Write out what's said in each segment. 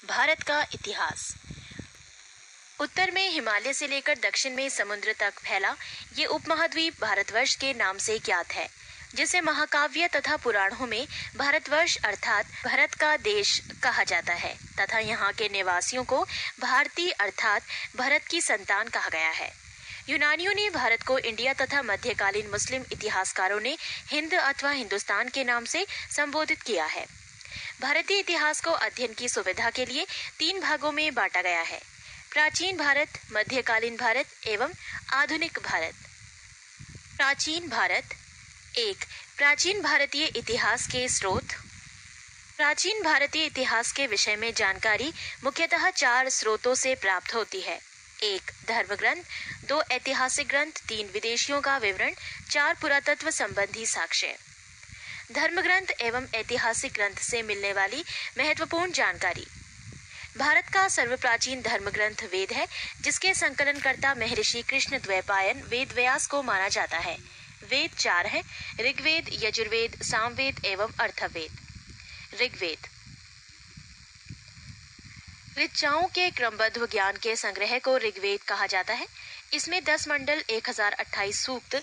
भारत का इतिहास। उत्तर में हिमालय से लेकर दक्षिण में समुद्र तक फैला ये उपमहाद्वीप भारतवर्ष के नाम से ज्ञात है, जिसे महाकाव्य तथा पुराणों में भारतवर्ष अर्थात भारत का देश कहा जाता है तथा यहाँ के निवासियों को भारतीय अर्थात भरत की संतान कहा गया है। यूनानियों ने भारत को इंडिया तथा मध्यकालीन मुस्लिम इतिहासकारों ने हिंद अथवा हिंदुस्तान के नाम से संबोधित किया है। भारतीय इतिहास को अध्ययन की सुविधा के लिए 3 भागों में बांटा गया है: प्राचीन भारत, मध्यकालीन भारत एवं आधुनिक भारत। प्राचीन भारत। 1. प्राचीन भारतीय इतिहास के स्रोत। प्राचीन भारतीय इतिहास के विषय में जानकारी मुख्यतः 4 स्रोतों से प्राप्त होती है: 1. धर्म ग्रंथ, 2. ऐतिहासिक ग्रंथ, 3. विदेशियों का विवरण, 4. पुरातत्व संबंधी साक्ष्य। धर्म ग्रंथ एवं ऐतिहासिक ग्रंथ से मिलने वाली महत्वपूर्ण जानकारी। भारत का सर्वप्राचीन धर्म ग्रंथ वेद है, जिसके संकलनकर्ता महर्षि कृष्ण द्वैपायन वेद व्यास को माना जाता है। वेद 4 हैं: ऋग्वेद, यजुर्वेद, सामवेद एवं अथर्ववेद। ऋग्वेद ऋचाओं के क्रमबद्ध ज्ञान के संग्रह को ऋग्वेद कहा जाता है। इसमें 10 मंडल, 1028 सूक्त,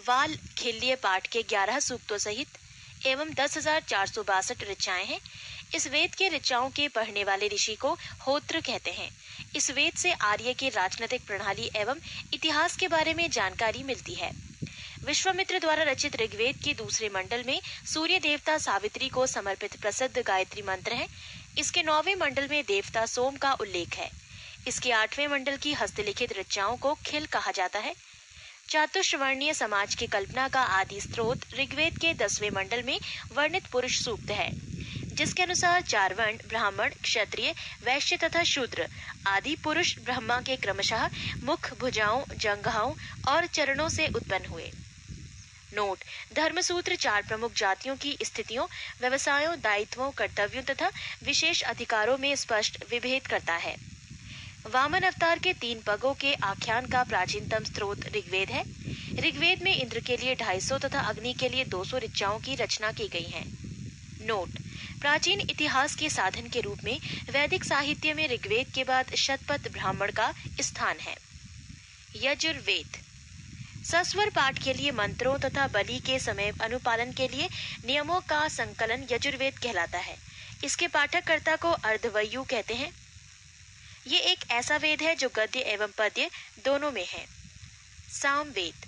वाल खिल्य पाठ के 11 सूक्तों सहित एवं 10,462 ऋचाएं हैं। इस वेद के ऋचाओं के पढ़ने वाले ऋषि को होत्र कहते हैं। इस वेद से आर्य की राजनीतिक प्रणाली एवं इतिहास के बारे में जानकारी मिलती है। विश्वामित्र द्वारा रचित ऋग्वेद के दूसरे मंडल में सूर्य देवता सावित्री को समर्पित प्रसिद्ध गायत्री मंत्र है। इसके 9वें मंडल में देवता सोम का उल्लेख है। इसके 8वें मंडल की हस्तलिखित ऋचाओं को खिल कहा जाता है। चातुश्वर्णीय समाज की कल्पना का आदि स्रोत ऋग्वेद के 10वें मंडल में वर्णित पुरुष सूक्त है, जिसके अनुसार 4 वर्ण ब्राह्मण, क्षत्रिय, वैश्य तथा शूद्र आदि पुरुष ब्रह्मा के क्रमशः मुख, भुजाओं, जंघाओं और चरणों से उत्पन्न हुए। नोट: धर्मसूत्र 4 प्रमुख जातियों की स्थितियों, व्यवसायों, दायित्वों, कर्तव्यों तथा विशेष अधिकारों में स्पष्ट विभेद करता है। वामन अवतार के 3 पगों के आख्यान का प्राचीनतम स्रोत ऋग्वेद है। ऋग्वेद में इंद्र के लिए 250 तथा अग्नि के लिए 200 ऋचाओं की रचना की गई है। नोट: प्राचीन इतिहास के साधन के रूप में वैदिक साहित्य में ऋग्वेद के बाद शतपथ ब्राह्मण का स्थान है। यजुर्वेद सस्वर पाठ के लिए मंत्रों तथा बलि के समय अनुपालन के लिए नियमों का संकलन यजुर्वेद कहलाता है। इसके पाठककर्ता को अर्धवयु कहते हैं। ये एक ऐसा वेद है जो गद्य एवं पद्य दोनों में है। सामवेद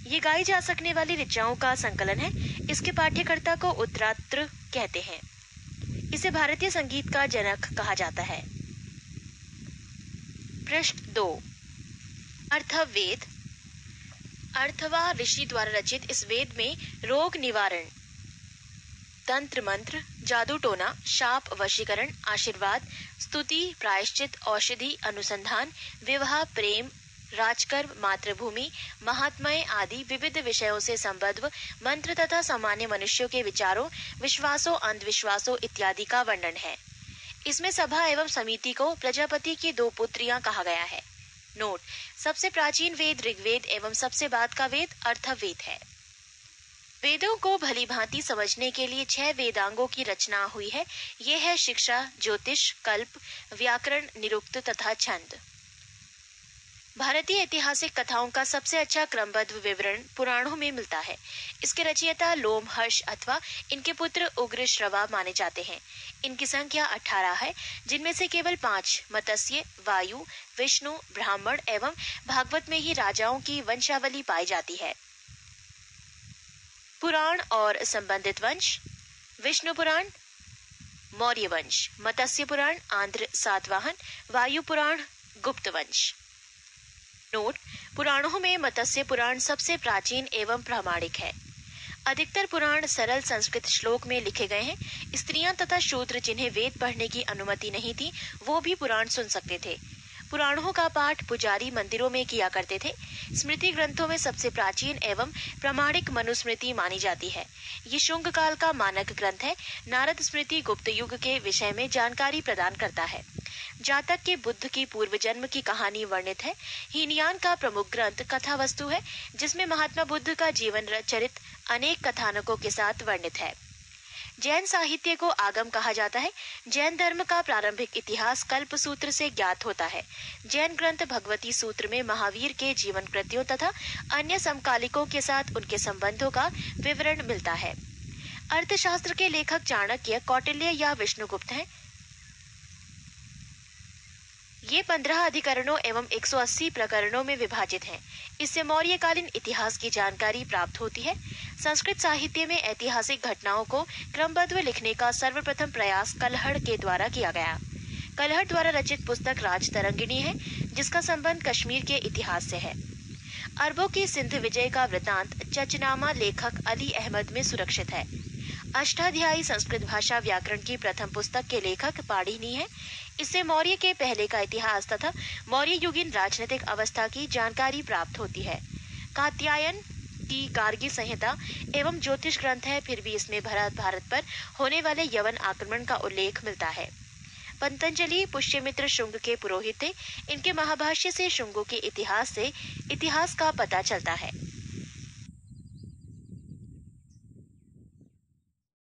ये गाई जा सकने वाली ऋचाओं का संकलन है। इसके पाठ्यकर्ता को उत्तरात्र कहते हैं। इसे भारतीय संगीत का जनक कहा जाता है। पृष्ठ 2। अथर्ववेद। अथर्वा ऋषि द्वारा रचित इस वेद में रोग निवारण, तंत्र मंत्र, जादू टोना, शाप वशीकरण, आशीर्वाद, स्तुति, प्रायश्चित, औषधि, अनुसंधान, विवाह, प्रेम, राजकर्म, मातृभूमि, महात्म्य आदि विविध विषयों से संबद्ध मंत्र तथा सामान्य मनुष्यों के विचारों, विश्वासों, अंधविश्वासों इत्यादि का वर्णन है। इसमें सभा एवं समिति को प्रजापति की 2 पुत्रियां कहा गया है। नोट: सबसे प्राचीन वेद ऋग्वेद एवं सबसे बाद का वेद अथर्ववेद है। वेदों को भली भांति समझने के लिए 6 वेदांगों की रचना हुई है। ये है शिक्षा, ज्योतिष, कल्प, व्याकरण, निरुक्त तथा छंद। भारतीय ऐतिहासिक कथाओं का सबसे अच्छा क्रमबद्ध विवरण पुराणों में मिलता है। इसके रचयिता लोमहर्ष अथवा इनके पुत्र उग्र श्रवा माने जाते हैं। इनकी संख्या 18 है, जिनमें से केवल 5 मत्स्य, वायु, विष्णु, ब्राह्मण एवं भागवत में ही राजाओं की वंशावली पाई जाती है। पुराण और संबंधित वंश: विष्णु पुराण, मौर्य वंश, मत्स्य पुराण, आंध्र सातवाहन, वायु पुराण, गुप्त वंश। नोट: पुराणों में मत्स्य पुराण सबसे प्राचीन एवं प्रामाणिक है। अधिकतर पुराण सरल संस्कृत श्लोक में लिखे गए हैं। स्त्रियां तथा शूद्र जिन्हें वेद पढ़ने की अनुमति नहीं थी, वो भी पुराण सुन सकते थे। पुराणों का पाठ पुजारी मंदिरों में किया करते थे। स्मृति ग्रंथों में सबसे प्राचीन एवं प्रामाणिक मनुस्मृति मानी जाती है। ये शुंग काल का मानक ग्रंथ है। नारद स्मृति गुप्त युग के विषय में जानकारी प्रदान करता है। जातक के बुद्ध की पूर्व जन्म की कहानी वर्णित है। हीनयान का प्रमुख ग्रंथ कथा वस्तु है, जिसमें महात्मा बुद्ध का जीवन चरित अनेक कथानकों के साथ वर्णित है। जैन साहित्य को आगम कहा जाता है। जैन धर्म का प्रारंभिक इतिहास कल्प सूत्र से ज्ञात होता है। जैन ग्रंथ भगवती सूत्र में महावीर के जीवन कृत्यों तथा अन्य समकालिकों के साथ उनके संबंधों का विवरण मिलता है। अर्थशास्त्र के लेखक चाणक्य, कौटिल्य या विष्णुगुप्त हैं। ये 15 अधिकरणों एवं 180 प्रकरणों में विभाजित हैं। इससे मौर्यकालीन इतिहास की जानकारी प्राप्त होती है। संस्कृत साहित्य में ऐतिहासिक घटनाओं को क्रमबद्ध लिखने का सर्वप्रथम प्रयास कलहड़ के द्वारा किया गया। कलहड़ द्वारा रचित पुस्तक राजतरंगिणी है, जिसका संबंध कश्मीर के इतिहास से है। अरबों की सिंध विजय का वृतांत चचनामा लेखक अली अहमद में सुरक्षित है। अष्टाध्यायी संस्कृत भाषा व्याकरण की प्रथम पुस्तक के लेखक पाणिनि है। इससे मौर्य के पहले का इतिहास तथा मौर्य युगीन राजनीतिक अवस्था की जानकारी प्राप्त होती है। कात्यायन की गार्गी संहिता एवं ज्योतिष ग्रंथ है, फिर भी इसमें भारत पर होने वाले यवन आक्रमण का उल्लेख मिलता है। पतंजलि पुष्यमित्र शुंग के पुरोहित थे। इनके महाभाष्य से शुंगों के इतिहास का पता चलता है।